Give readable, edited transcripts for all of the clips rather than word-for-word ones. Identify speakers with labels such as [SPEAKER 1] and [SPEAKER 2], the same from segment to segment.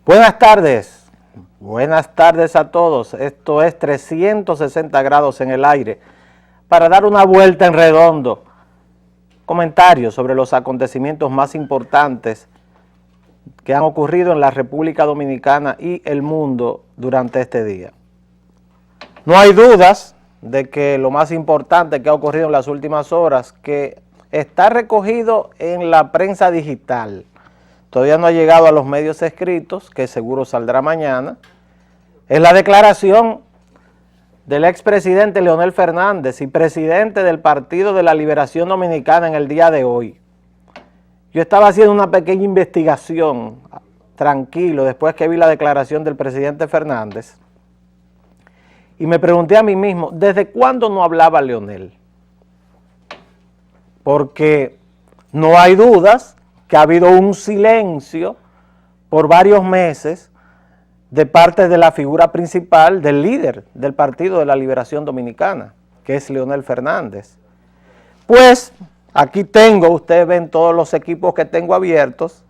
[SPEAKER 1] Buenas tardes a todos. Esto es 360 grados en el aire para dar una vuelta en redondo. Comentarios sobre los acontecimientos más importantes que han ocurrido en la República Dominicana y el mundo durante este día. No hay dudas de que lo más importante que ha ocurrido en las últimas horas, que está recogido en la prensa digital, todavía no ha llegado a los medios escritos, que seguro saldrá mañana, es la declaración del expresidente Leonel Fernández y presidente del Partido de la Liberación Dominicana en el día de hoy. Yo estaba haciendo una pequeña investigación, tranquilo, después que vi la declaración del presidente Fernández, y me pregunté a mí mismo, ¿desde cuándo no hablaba Leonel? Porque no hay dudas que ha habido un silencio por varios meses de parte de la figura principal, del líder del Partido de la Liberación Dominicana, que es Leonel Fernández. Pues aquí tengo, ustedes ven todos los equipos que tengo abiertos,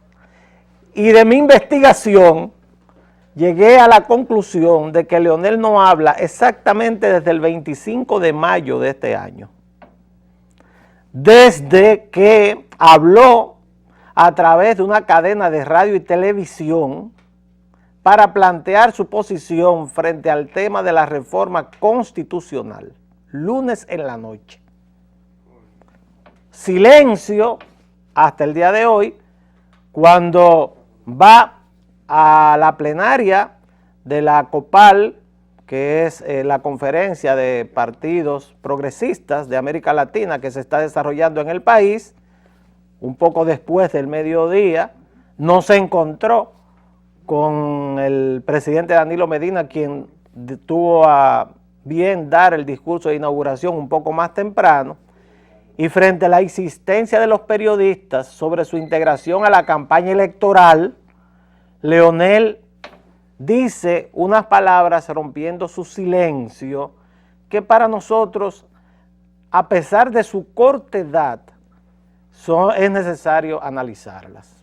[SPEAKER 1] y de mi investigación llegué a la conclusión de que Leonel no habla exactamente desde el 25 de mayo de este año. Desde que habló a través de una cadena de radio y televisión para plantear su posición frente al tema de la reforma constitucional, lunes en la noche. Silencio hasta el día de hoy, cuando va a la plenaria de la COPAL, que es la conferencia de partidos progresistas de América Latina que se está desarrollando en el país, un poco después del mediodía, no se encontró con el presidente Danilo Medina, quien tuvo a bien dar el discurso de inauguración un poco más temprano, y frente a la insistencia de los periodistas sobre su integración a la campaña electoral, Leonel dice unas palabras rompiendo su silencio que para nosotros, a pesar de su corta edad, es necesario analizarlas.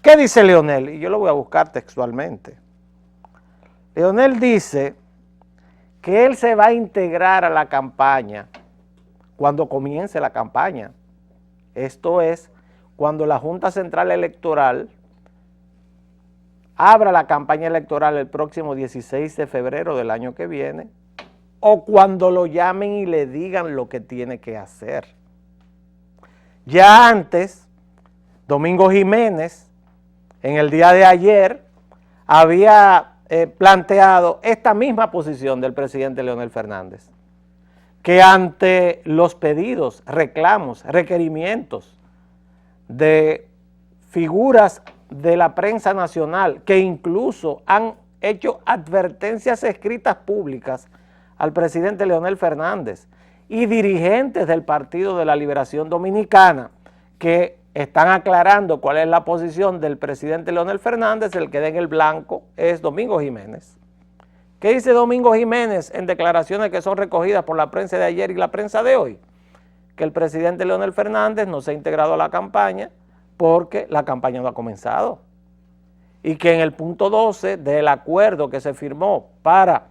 [SPEAKER 1] ¿Qué dice Leonel? Y yo lo voy a buscar textualmente. Leonel dice que él se va a integrar a la campaña cuando comience la campaña. Esto es, cuando la Junta Central Electoral abra la campaña electoral el próximo 16 de febrero del año que viene, o cuando lo llamen y le digan lo que tiene que hacer. Ya antes, Domingo Jiménez, en el día de ayer, había planteado esta misma posición del presidente Leonel Fernández, que ante los pedidos, reclamos, requerimientos de figuras de la prensa nacional, que incluso han hecho advertencias escritas públicas al presidente Leonel Fernández y dirigentes del Partido de la Liberación Dominicana, que están aclarando cuál es la posición del presidente Leonel Fernández, el que da en el blanco es Domingo Jiménez. ¿Qué dice Domingo Jiménez en declaraciones que son recogidas por la prensa de ayer y la prensa de hoy? Que el presidente Leonel Fernández no se ha integrado a la campaña porque la campaña no ha comenzado, y que en el punto 12 del acuerdo que se firmó para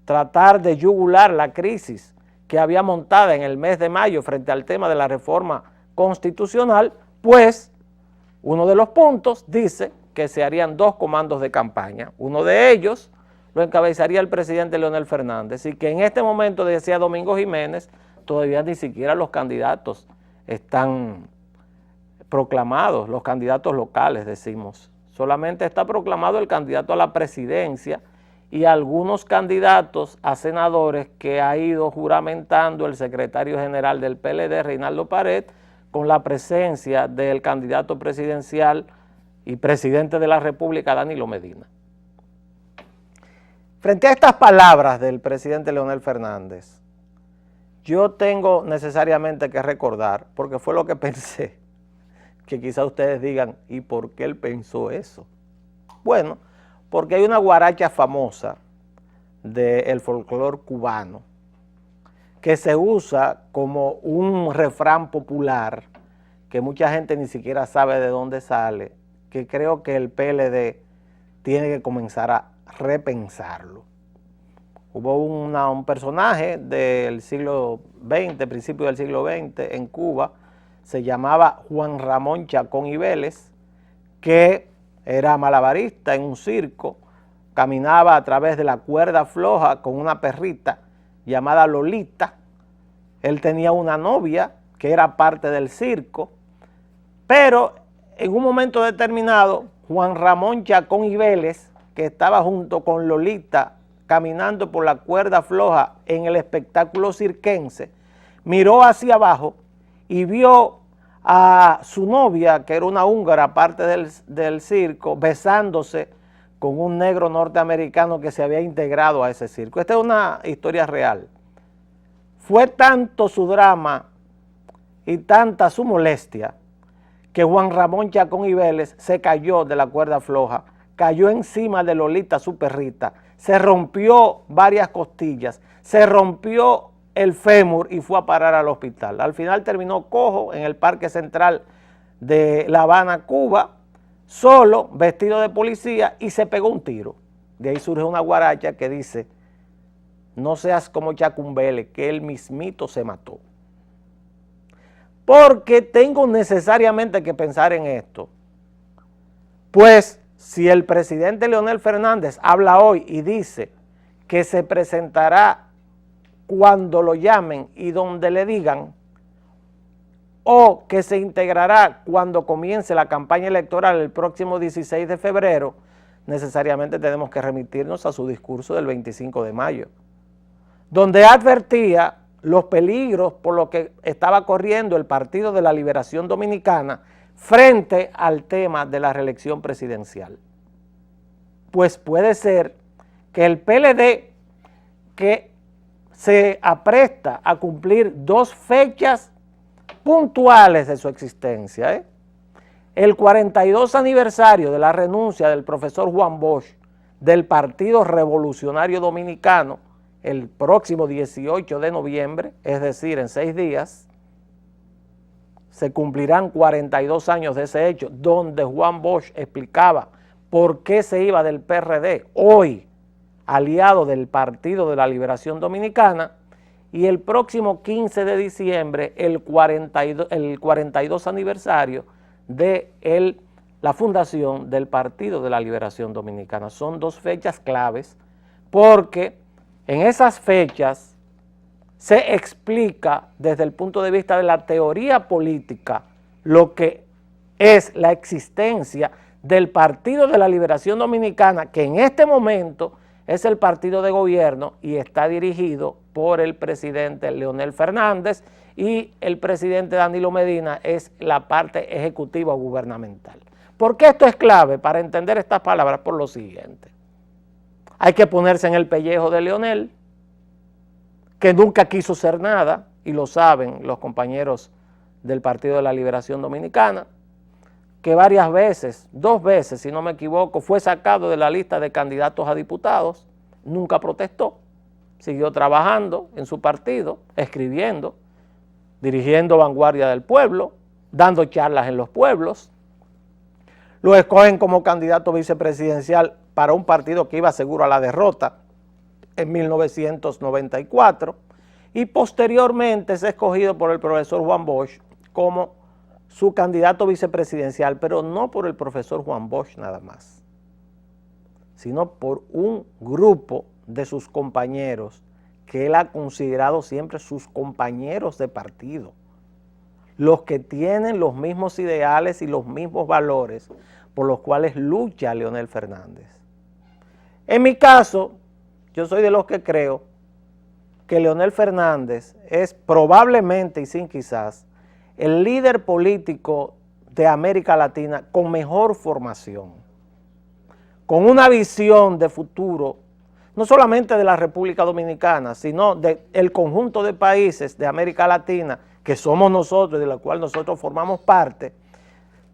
[SPEAKER 1] tratar de yugular la crisis que había montada en el mes de mayo frente al tema de la reforma constitucional, pues uno de los puntos dice que se harían 2 comandos de campaña. Uno de ellos lo encabezaría el presidente Leonel Fernández, y que en este momento, decía Domingo Jiménez, todavía ni siquiera los candidatos están proclamados, los candidatos locales, decimos. Solamente está proclamado el candidato a la presidencia y algunos candidatos a senadores que ha ido juramentando el secretario general del PLD, Reinaldo Pared, con la presencia del candidato presidencial y presidente de la República, Danilo Medina. Frente a estas palabras del presidente Leonel Fernández, yo tengo necesariamente que recordar, porque fue lo que pensé, que quizá ustedes digan, ¿y por qué él pensó eso? Bueno, porque hay una guaracha famosa del folclore cubano que se usa como un refrán popular que mucha gente ni siquiera sabe de dónde sale, que creo que el PLD tiene que comenzar a repensarlo. Hubo un personaje del siglo XX, principio del siglo XX, en Cuba, se llamaba Juan Ramón Chacón y Vélez, que era malabarista en un circo, caminaba a través de la cuerda floja con una perrita llamada Lolita. Él tenía una novia que era parte del circo, pero en un momento determinado, Juan Ramón Chacón y Vélez, que estaba junto con Lolita caminando por la cuerda floja en el espectáculo cirquense, miró hacia abajo y vio a su novia, que era una húngara, parte del circo, besándose con un negro norteamericano que se había integrado a ese circo. Esta es una historia real. Fue tanto su drama y tanta su molestia que Juan Ramón Chacón y Vélez se cayó de la cuerda floja, cayó encima de Lolita, su perrita, se rompió varias costillas, se rompió el fémur y fue a parar al hospital. Al final terminó cojo en el Parque Central de La Habana, Cuba, solo, vestido de policía, y se pegó un tiro. De ahí surge una guaracha que dice: no seas como Chacón Vélez, que él mismito se mató. Porque tengo necesariamente que pensar en esto. Pues si el presidente Leonel Fernández habla hoy y dice que se presentará cuando lo llamen y donde le digan, o que se integrará cuando comience la campaña electoral el próximo 16 de febrero, necesariamente tenemos que remitirnos a su discurso del 25 de mayo, donde advertía los peligros por los que estaba corriendo el Partido de la Liberación Dominicana frente al tema de la reelección presidencial. Pues puede ser que el PLD, que se apresta a cumplir 2 fechas puntuales de su existencia, el 42 aniversario de la renuncia del profesor Juan Bosch del Partido Revolucionario Dominicano, el próximo 18 de noviembre, es decir, en 6 días, se cumplirán 42 años de ese hecho, donde Juan Bosch explicaba por qué se iba del PRD, hoy aliado del Partido de la Liberación Dominicana, y el próximo 15 de diciembre, el 42 aniversario de la fundación del Partido de la Liberación Dominicana. Son 2 fechas claves porque en esas fechas se explica desde el punto de vista de la teoría política lo que es la existencia del Partido de la Liberación Dominicana, que en este momento es el partido de gobierno y está dirigido por el presidente Leonel Fernández, y el presidente Danilo Medina es la parte ejecutiva gubernamental. ¿Por qué esto es clave para entender estas palabras? Por lo siguiente: hay que ponerse en el pellejo de Leonel, que nunca quiso ser nada, y lo saben los compañeros del Partido de la Liberación Dominicana, que varias veces, 2 veces si no me equivoco, fue sacado de la lista de candidatos a diputados, nunca protestó, siguió trabajando en su partido, escribiendo, dirigiendo Vanguardia del Pueblo, dando charlas en los pueblos. Lo escogen como candidato vicepresidencial para un partido que iba seguro a la derrota en 1994, y posteriormente es escogido por el profesor Juan Bosch como su candidato vicepresidencial, pero no por el profesor Juan Bosch nada más, sino por un grupo de sus compañeros que él ha considerado siempre sus compañeros de partido, los que tienen los mismos ideales y los mismos valores por los cuales lucha Leonel Fernández. En mi caso, yo soy de los que creo que Leonel Fernández es probablemente, y sin quizás, el líder político de América Latina con mejor formación, con una visión de futuro, no solamente de la República Dominicana, sino del conjunto de países de América Latina, que somos nosotros y de la cual nosotros formamos parte,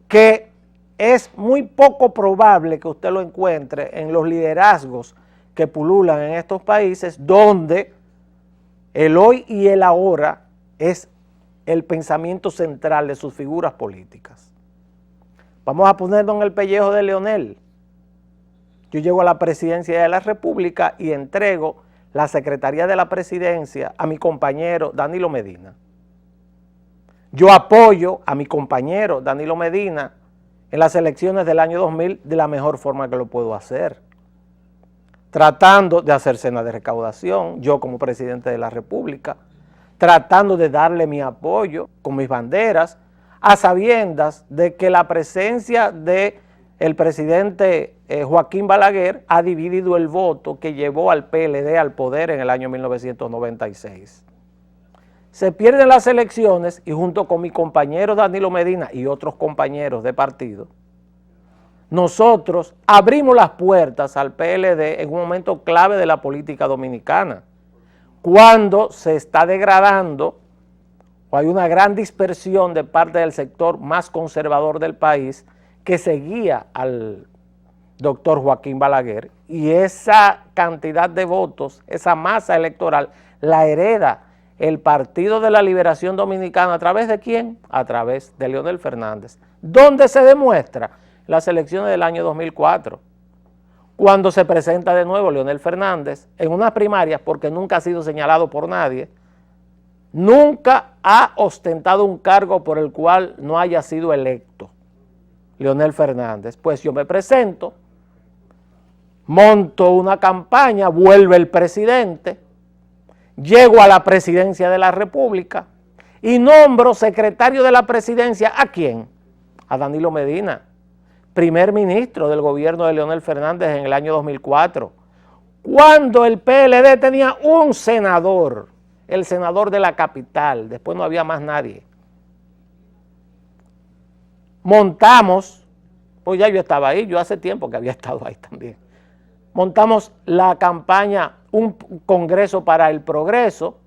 [SPEAKER 1] que es muy poco probable que usted lo encuentre en los liderazgos que pululan en estos países, donde el hoy y el ahora es el pensamiento central de sus figuras políticas. Vamos a ponernos en el pellejo de Leonel. yo llego a la presidencia de la República y entrego la Secretaría de la Presidencia a mi compañero Danilo Medina. Yo apoyo a mi compañero Danilo Medina en las elecciones del año 2000 de la mejor forma que lo puedo hacer, tratando de hacer cena de recaudación, yo como presidente de la República, tratando de darle mi apoyo con mis banderas, a sabiendas de que la presencia del presidente Joaquín Balaguer ha dividido el voto que llevó al PLD al poder en el año 1996. Se pierden las elecciones y junto con mi compañero Danilo Medina y otros compañeros de partido, nosotros abrimos las puertas al PLD en un momento clave de la política dominicana, cuando se está degradando o hay una gran dispersión de parte del sector más conservador del país que seguía al doctor Joaquín Balaguer, y esa cantidad de votos, esa masa electoral, la hereda el Partido de la Liberación Dominicana. ¿A través de quién? A través de Leonel Fernández. ¿Dónde se demuestra? Las elecciones del año 2004, cuando se presenta de nuevo Leonel Fernández en unas primarias, porque nunca ha sido señalado por nadie, nunca ha ostentado un cargo por el cual no haya sido electo Leonel Fernández. Pues yo me presento, monto una campaña, vuelve el presidente, llego a la presidencia de la República y nombro secretario de la presidencia, ¿a quién? A Danilo Medina, primer ministro del gobierno de Leonel Fernández en el año 2004, cuando el PLD tenía un senador, el senador de la capital, después no había más nadie. Montamos, pues ya yo estaba ahí, yo hace tiempo que había estado ahí también, montamos la campaña, un Congreso para el Progreso.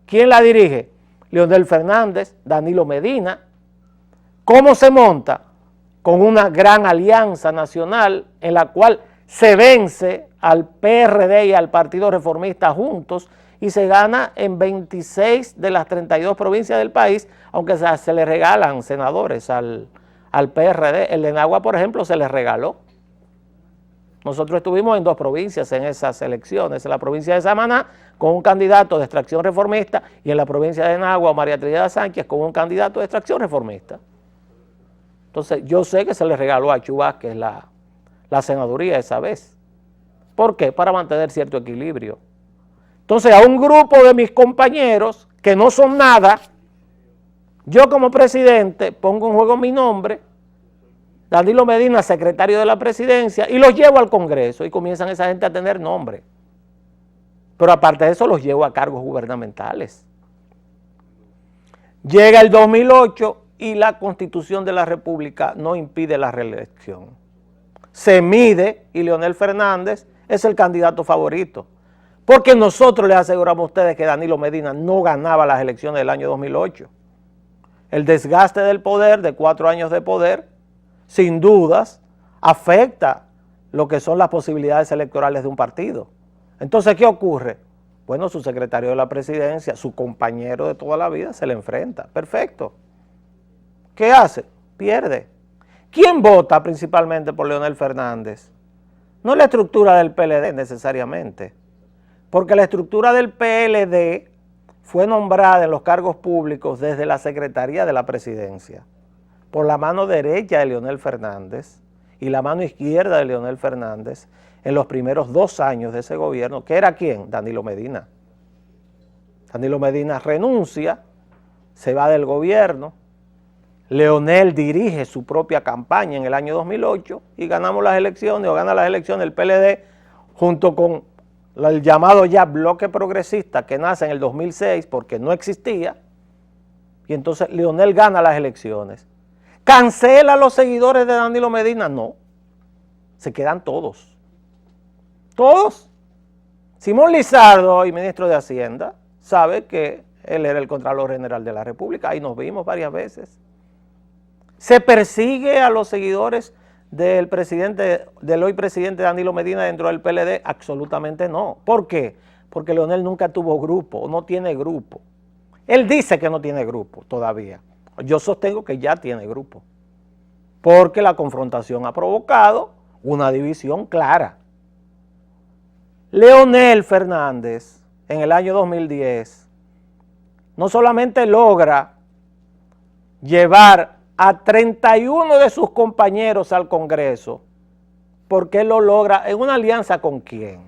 [SPEAKER 1] ¿Quién la dirige? Leonel Fernández, Danilo Medina. ¿Cómo se monta? Con una gran alianza nacional en la cual se vence al PRD y al Partido Reformista juntos y se gana en 26 de las 32 provincias del país, aunque se le regalan senadores al PRD. El de Nagua, por ejemplo, se le regaló. Nosotros estuvimos en 2 provincias en esas elecciones, en la provincia de Samaná con un candidato de extracción reformista y en la provincia de Nagua, María Trinidad Sánchez, con un candidato de extracción reformista. Entonces, yo sé que se le regaló a Chu Vázquez la senaduría esa vez. ¿Por qué? Para mantener cierto equilibrio. Entonces, a un grupo de mis compañeros que no son nada, yo como presidente pongo en juego mi nombre, Danilo Medina, secretario de la presidencia, y los llevo al Congreso y comienzan esa gente a tener nombre. Pero aparte de eso, los llevo a cargos gubernamentales. Llega el 2008 y la Constitución de la República no impide la reelección. Se mide y Leonel Fernández es el candidato favorito. Porque nosotros les aseguramos a ustedes que Danilo Medina no ganaba las elecciones del año 2008. El desgaste del poder, de 4 años de poder, sin dudas, afecta lo que son las posibilidades electorales de un partido. Entonces, ¿qué ocurre? Bueno, su secretario de la presidencia, su compañero de toda la vida, se le enfrenta. Perfecto. ¿Qué hace? Pierde. ¿Quién vota principalmente por Leonel Fernández? No la estructura del PLD necesariamente, porque la estructura del PLD fue nombrada en los cargos públicos desde la Secretaría de la Presidencia, por la mano derecha de Leonel Fernández y la mano izquierda de Leonel Fernández en los primeros 2 años de ese gobierno, que era ¿quién? Danilo Medina. Danilo Medina renuncia, se va del gobierno, Leonel dirige su propia campaña en el año 2008 y ganamos las elecciones, o gana las elecciones el PLD junto con el llamado ya bloque progresista que nace en el 2006 porque no existía, y entonces Leonel gana las elecciones. ¿Cancela a los seguidores de Danilo Medina? No, se quedan todos. Todos. Simón Lizardo, hoy ministro de Hacienda, sabe que él era el Contralor General de la República, ahí nos vimos varias veces. ¿Se persigue a los seguidores del hoy presidente Danilo Medina dentro del PLD? Absolutamente no. ¿Por qué? Porque Leonel nunca tuvo grupo, no tiene grupo. Él dice que no tiene grupo todavía. Yo sostengo que ya tiene grupo, porque la confrontación ha provocado una división clara. Leonel Fernández, en el año 2010, no solamente logra llevar a 31 de sus compañeros al Congreso, porque él lo logra en una alianza ¿con quién?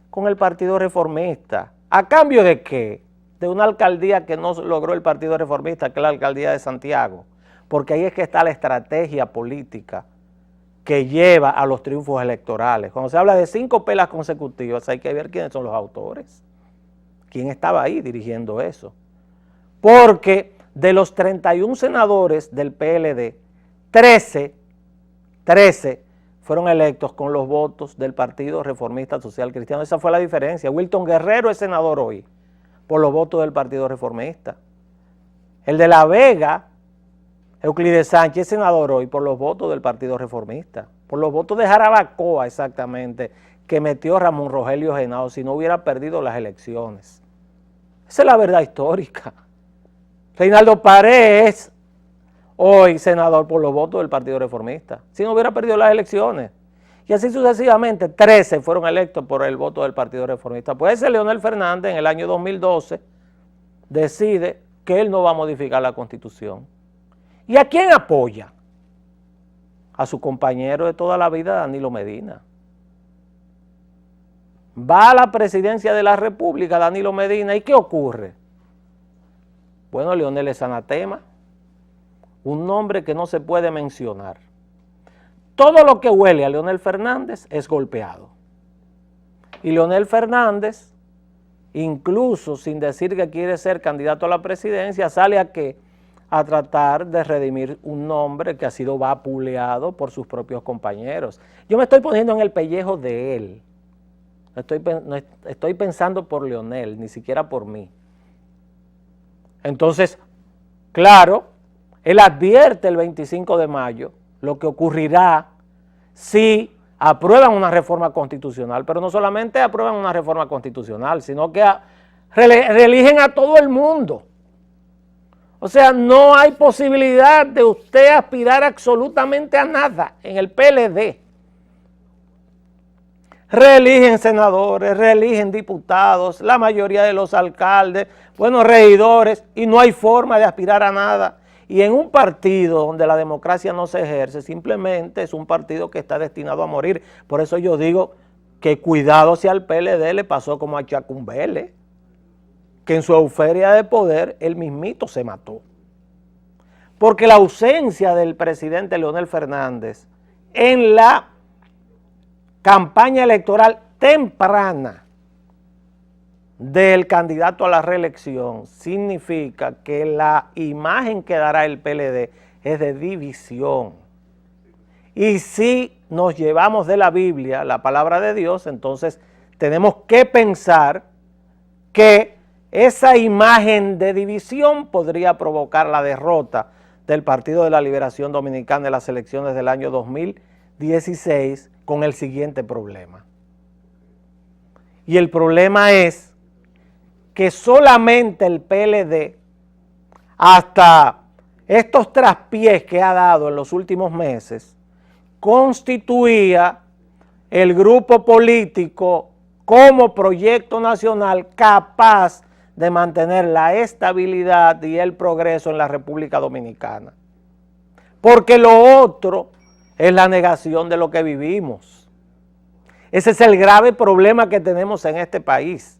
[SPEAKER 1] Con el Partido Reformista. ¿A cambio de qué? De una alcaldía que no logró el Partido Reformista, que es la alcaldía de Santiago, porque ahí es que está la estrategia política que lleva a los triunfos electorales. Cuando se habla de 5 pelas consecutivas, hay que ver quiénes son los autores, quién estaba ahí dirigiendo eso. Porque de los 31 senadores del PLD, 13 fueron electos con los votos del Partido Reformista Social Cristiano. Esa fue la diferencia. Wilton Guerrero es senador hoy por los votos del Partido Reformista. El de La Vega, Euclides Sánchez, es senador hoy por los votos del Partido Reformista, por los votos de Jarabacoa exactamente, que metió Ramón Rogelio Genao si no hubiera perdido las elecciones. Esa es la verdad histórica. Reinaldo Paredes, hoy senador por los votos del Partido Reformista, si no hubiera perdido las elecciones. Y así sucesivamente, 13 fueron electos por el voto del Partido Reformista. Pues ese Leonel Fernández en el año 2012 decide que él no va a modificar la Constitución. ¿Y a quién apoya? A su compañero de toda la vida, Danilo Medina. Va a la presidencia de la República, Danilo Medina, ¿y qué ocurre? Bueno, Leonel es anatema, un nombre que no se puede mencionar. Todo lo que huele a Leonel Fernández es golpeado. Y Leonel Fernández, incluso sin decir que quiere ser candidato a la presidencia, sale a ¿qué? A tratar de redimir un nombre que ha sido vapuleado por sus propios compañeros. Yo me estoy poniendo en el pellejo de él. No estoy pensando por Leonel, ni siquiera por mí. Entonces, claro, él advierte el 25 de mayo lo que ocurrirá si aprueban una reforma constitucional, pero no solamente aprueban una reforma constitucional, sino que reeligen a todo el mundo. O sea, no hay posibilidad de usted aspirar absolutamente a nada en el PLD. Reeligen senadores, reeligen diputados, la mayoría de los alcaldes, buenos regidores, y no hay forma de aspirar a nada. Y en un partido donde la democracia no se ejerce, simplemente es un partido que está destinado a morir. Por eso yo digo que cuidado si al PLD le pasó como a Chacumbele, que en su euforia de poder él mismito se mató. Porque la ausencia del presidente Leonel Fernández en la campaña electoral temprana del candidato a la reelección significa que la imagen que dará el PLD es de división. Y si nos llevamos de la Biblia, la palabra de Dios, entonces tenemos que pensar que esa imagen de división podría provocar la derrota del Partido de la Liberación Dominicana en las elecciones del año 2016 con el siguiente problema. Y el problema es que solamente el PLD, hasta estos traspiés que ha dado en los últimos meses, constituía el grupo político como proyecto nacional capaz de mantener la estabilidad y el progreso en la República Dominicana. Porque lo otro es la negación de lo que vivimos. Ese es el grave problema que tenemos en este país,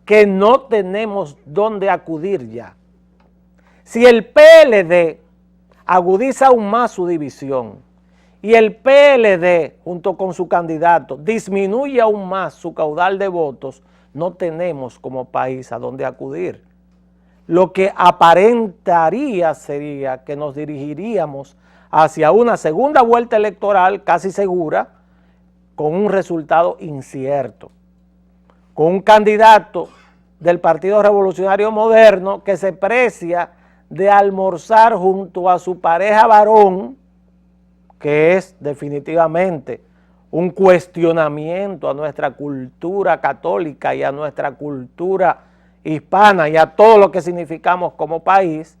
[SPEAKER 1] que no tenemos dónde acudir ya. Si el PLD agudiza aún más su división y el PLD junto con su candidato disminuye aún más su caudal de votos, no tenemos como país a dónde acudir. Lo que aparentaría sería que nos dirigiríamos hacia una segunda vuelta electoral casi segura, con un resultado incierto, con un candidato del Partido Revolucionario Moderno que se precia de almorzar junto a su pareja varón, que es definitivamente un cuestionamiento a nuestra cultura católica y a nuestra cultura hispana y a todo lo que significamos como país,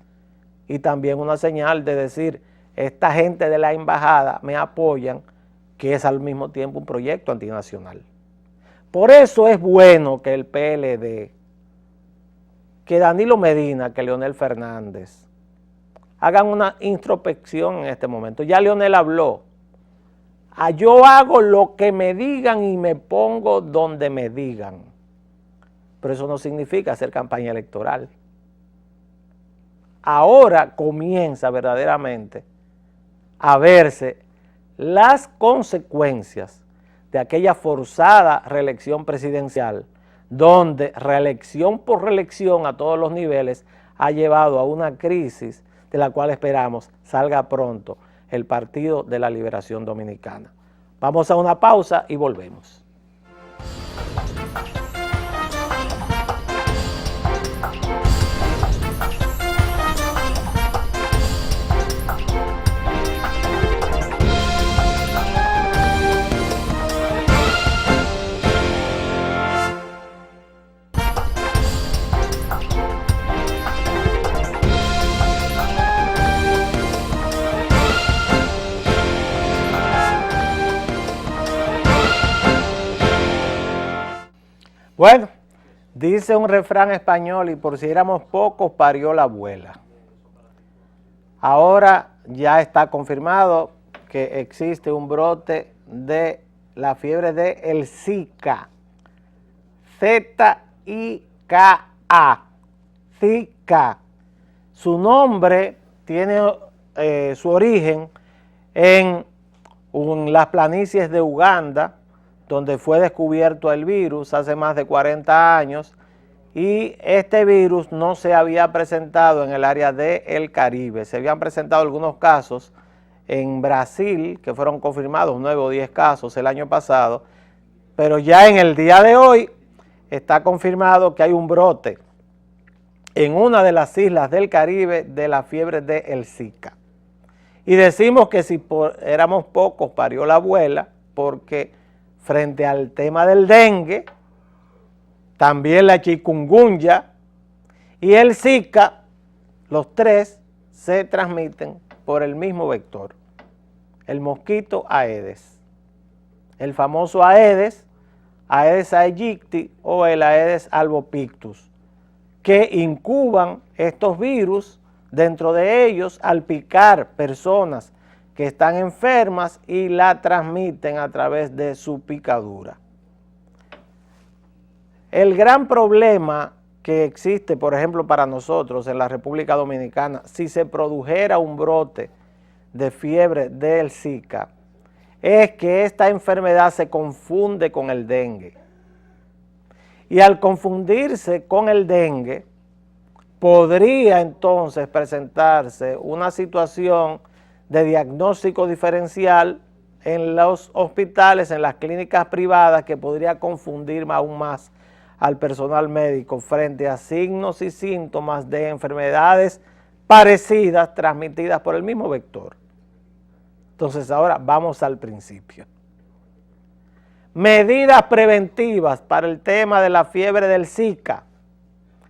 [SPEAKER 1] y también una señal de decir, esta gente de la embajada me apoyan, que es al mismo tiempo un proyecto antinacional. Por eso es bueno que el PLD, que Danilo Medina, que Leonel Fernández, hagan una introspección en este momento. Ya Leonel habló. Yo hago lo que me digan y me pongo donde me digan. Pero eso no significa hacer campaña electoral. Ahora comienza verdaderamente a verse las consecuencias de aquella forzada reelección presidencial, donde reelección por reelección a todos los niveles ha llevado a una crisis de la cual esperamos salga pronto el Partido de la Liberación Dominicana. Vamos a una pausa y volvemos. Bueno, dice un refrán español, y por si éramos pocos, parió la abuela. Ahora ya está confirmado que existe un brote de la fiebre del Zika. Z-I-K-A. Zika. Su nombre tiene su origen en las planicies de Uganda, donde fue descubierto el virus hace más de 40 años, y este virus no se había presentado en el área del Caribe. Se habían presentado algunos casos en Brasil, que fueron confirmados 9 o 10 casos el año pasado, pero ya en el día de hoy está confirmado que hay un brote en una de las islas del Caribe de la fiebre del Zika. Y decimos que si éramos pocos, parió la abuela, porque frente al tema del dengue, también la chikungunya y el Zika, los tres se transmiten por el mismo vector, el mosquito Aedes. El famoso Aedes, Aedes aegypti o el Aedes albopictus, que incuban estos virus dentro de ellos al picar personas que están enfermas y la transmiten a través de su picadura. El gran problema que existe, por ejemplo, para nosotros en la República Dominicana, si se produjera un brote de fiebre del Zika, es que esta enfermedad se confunde con el dengue. Y al confundirse con el dengue, podría entonces presentarse una situación de diagnóstico diferencial en los hospitales, en las clínicas privadas, que podría confundir aún más al personal médico frente a signos y síntomas de enfermedades parecidas transmitidas por el mismo vector. Entonces ahora vamos al principio. Medidas preventivas para el tema de la fiebre del Zika,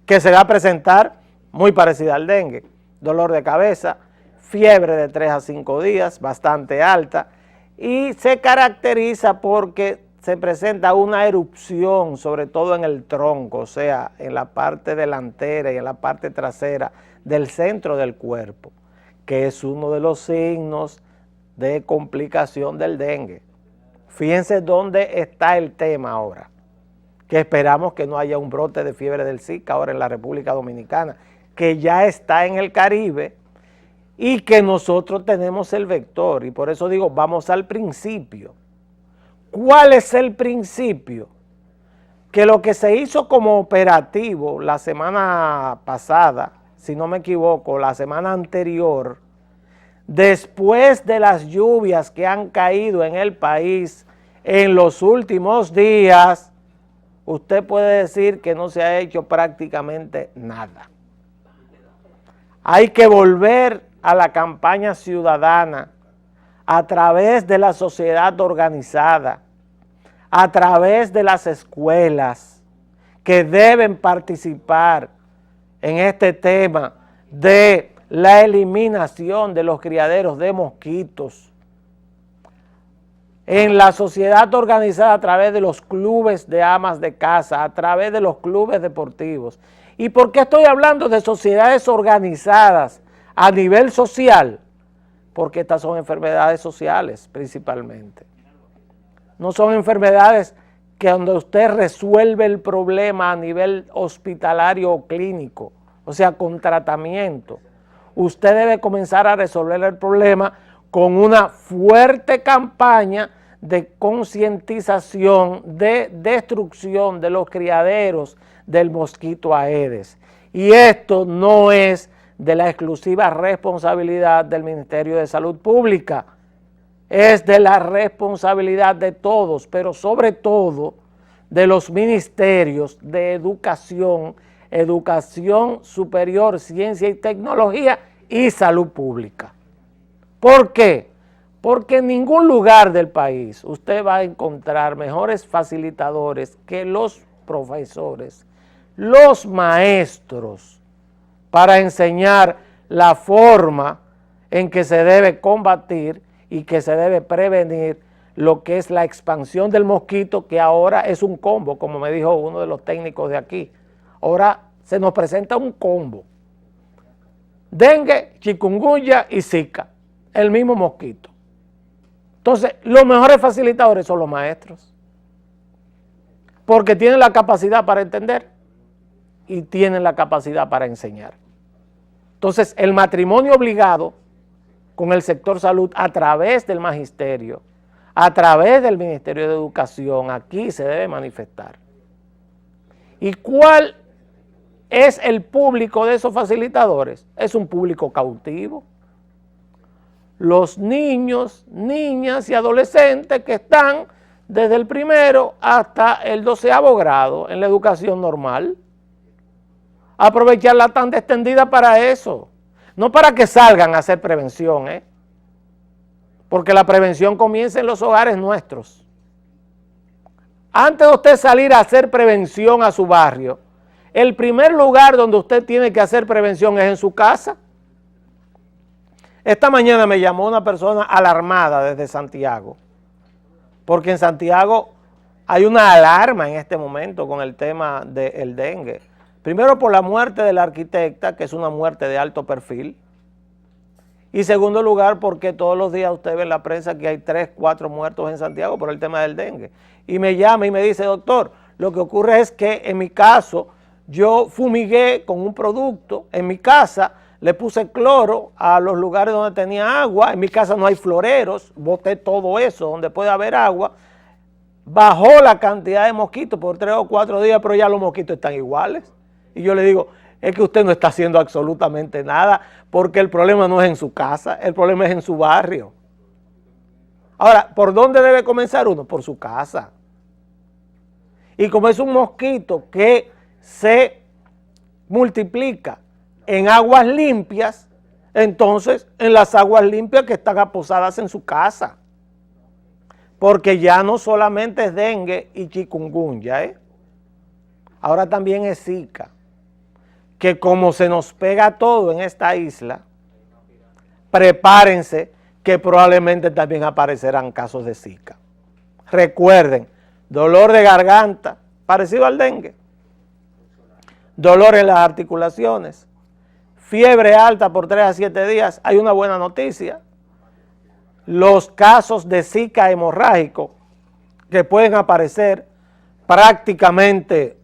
[SPEAKER 1] que se va a presentar muy parecida al dengue: dolor de cabeza, fiebre de 3 a 5 días, bastante alta, y se caracteriza porque se presenta una erupción, sobre todo en el tronco, o sea, en la parte delantera y en la parte trasera del centro del cuerpo, que es uno de los signos de complicación del dengue. Fíjense dónde está el tema ahora, que esperamos que no haya un brote de fiebre del Zika ahora en la República Dominicana, que ya está en el Caribe y que nosotros tenemos el vector. Y por eso digo, vamos al principio. ¿Cuál es el principio? Que lo que se hizo como operativo la semana pasada, si no me equivoco, la semana anterior, después de las lluvias que han caído en el país en los últimos días, usted puede decir que no se ha hecho prácticamente nada. Hay que volver a la campaña ciudadana a través de la sociedad organizada, a través de las escuelas que deben participar en este tema de la eliminación de los criaderos de mosquitos. en la sociedad organizada a través de los clubes de amas de casa, a través de los clubes deportivos. ¿Y por qué estoy hablando de sociedades organizadas a nivel social? Porque estas son enfermedades sociales principalmente. No son enfermedades que donde usted resuelve el problema a nivel hospitalario o clínico, o sea, con tratamiento. Usted debe comenzar a resolver el problema con una fuerte campaña de concientización, de destrucción de los criaderos del mosquito Aedes. Y esto no es de la exclusiva responsabilidad del Ministerio de Salud Pública, es de la responsabilidad de todos, pero sobre todo de los ministerios de educación, educación superior, ciencia y tecnología y salud pública. ¿Por qué? Porque en ningún lugar del país usted va a encontrar mejores facilitadores que los profesores, los maestros, para enseñar la forma en que se debe combatir y que se debe prevenir lo que es la expansión del mosquito, que ahora es un combo, como me dijo uno de los técnicos de aquí. Ahora se nos presenta un combo: dengue, chikungunya y zika, el mismo mosquito. Entonces, los mejores facilitadores son los maestros, porque tienen la capacidad para entender y tienen la capacidad para enseñar. Entonces, el matrimonio obligado con el sector salud a través del magisterio, a través del Ministerio de Educación, aquí se debe manifestar. ¿Y cuál es el público de esos facilitadores? Es un público cautivo. Los niños, niñas y adolescentes que están desde el primero hasta el 12º grado en la educación normal. Aprovechar la tanda extendida para eso, no para que salgan a hacer prevención, porque la prevención comienza en los hogares nuestros. Antes de usted salir a hacer prevención a su barrio, el primer lugar donde usted tiene que hacer prevención es en su casa. Esta mañana me llamó una persona alarmada desde Santiago, porque en Santiago hay una alarma en este momento con el tema del dengue. Primero, por la muerte de la arquitecta, que es una muerte de alto perfil. Y segundo lugar, porque todos los días usted ve en la prensa que hay 3, 4 muertos en Santiago por el tema del dengue. Y me llama y me dice: doctor, lo que ocurre es que en mi caso yo fumigué con un producto en mi casa, le puse cloro a los lugares donde tenía agua, en mi casa no hay floreros, boté todo eso donde puede haber agua, bajó la cantidad de mosquitos por 3 o 4 días, pero ya los mosquitos están iguales. Y yo le digo: es que usted no está haciendo absolutamente nada, porque el problema no es en su casa, el problema es en su barrio. Ahora, ¿por dónde debe comenzar uno? Por su casa. Y como es un mosquito que se multiplica en aguas limpias, entonces en las aguas limpias que están aposadas en su casa. Porque ya no solamente es dengue y chikungunya, ahora también es zika, que como se nos pega todo en esta isla, prepárense que probablemente también aparecerán casos de zika. Recuerden, dolor de garganta, parecido al dengue, dolor en las articulaciones, fiebre alta por 3 a 7 días, hay una buena noticia. Los casos de zika hemorrágico que pueden aparecer prácticamente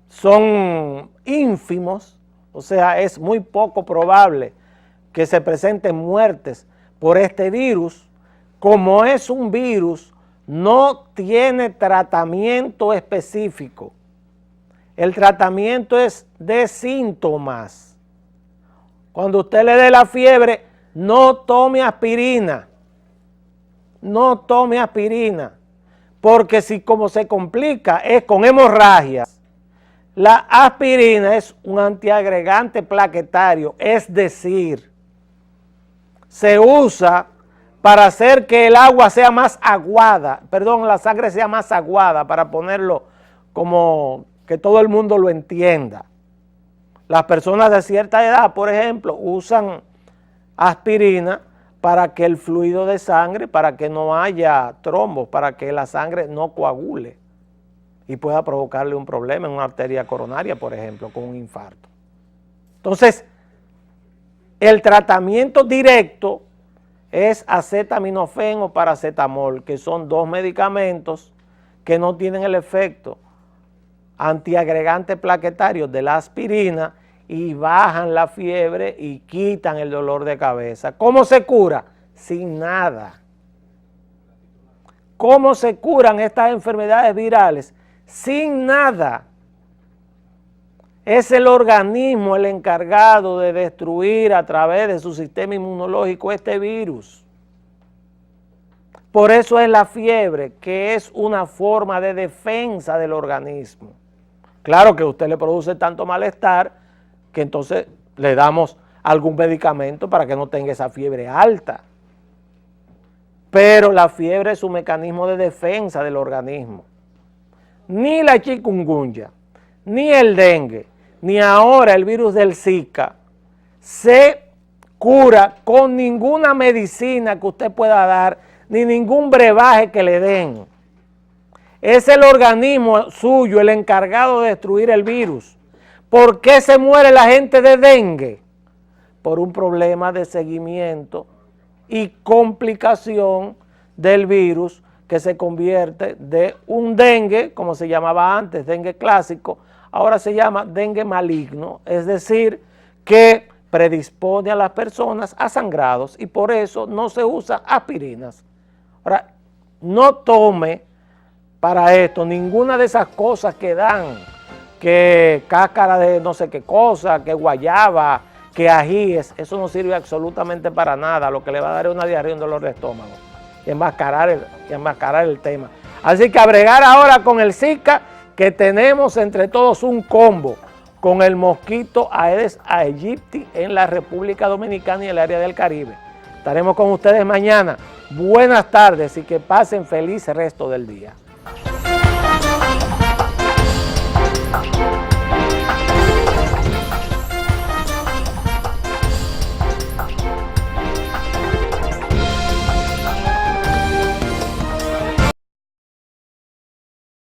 [SPEAKER 1] son ínfimos, o sea, es muy poco probable que se presenten muertes por este virus. Como es un virus, no tiene tratamiento específico. El tratamiento es de síntomas. Cuando usted le dé la fiebre, no tome aspirina. No tome aspirina. Porque si como se complica es con hemorragias, la aspirina es un antiagregante plaquetario, es decir, se usa para hacer que el agua sea más aguada, la sangre sea más aguada, para ponerlo como que todo el mundo lo entienda. Las personas de cierta edad, por ejemplo, usan aspirina para que el fluido de sangre, para que no haya trombos, para que la sangre no coagule y pueda provocarle un problema en una arteria coronaria, por ejemplo, con un infarto. Entonces, el tratamiento directo es acetaminofén o paracetamol, que son dos medicamentos que no tienen el efecto antiagregante plaquetario de la aspirina y bajan la fiebre y quitan el dolor de cabeza. ¿Cómo se cura? Sin nada. ¿Cómo se curan estas enfermedades virales? Sin nada. Es el organismo el encargado de destruir a través de su sistema inmunológico este virus. Por eso es la fiebre, que es una forma de defensa del organismo. Claro que a usted le produce tanto malestar que entonces le damos algún medicamento para que no tenga esa fiebre alta. Pero la fiebre es un mecanismo de defensa del organismo. Ni la chikungunya, ni el dengue, ni ahora el virus del Zika se cura con ninguna medicina que usted pueda dar, ni ningún brebaje que le den. Es el organismo suyo el encargado de destruir el virus. ¿Por qué se muere la gente de dengue? Por un problema de seguimiento y complicación del virus que se convierte de un dengue, como se llamaba antes, dengue clásico, ahora se llama dengue maligno, es decir, que predispone a las personas a sangrados y por eso no se usa aspirinas. Ahora, no tome para esto ninguna de esas cosas que dan, que cáscara de no sé qué cosa, que guayaba, que ajíes, eso no sirve absolutamente para nada, lo que le va a dar es una diarrea y un dolor de estómago, y enmascarar el tema. Así que a bregar ahora con el Zika, que tenemos entre todos un combo con el mosquito Aedes aegypti en la República Dominicana y el área del Caribe. Estaremos con ustedes mañana. Buenas tardes y que pasen feliz resto del día.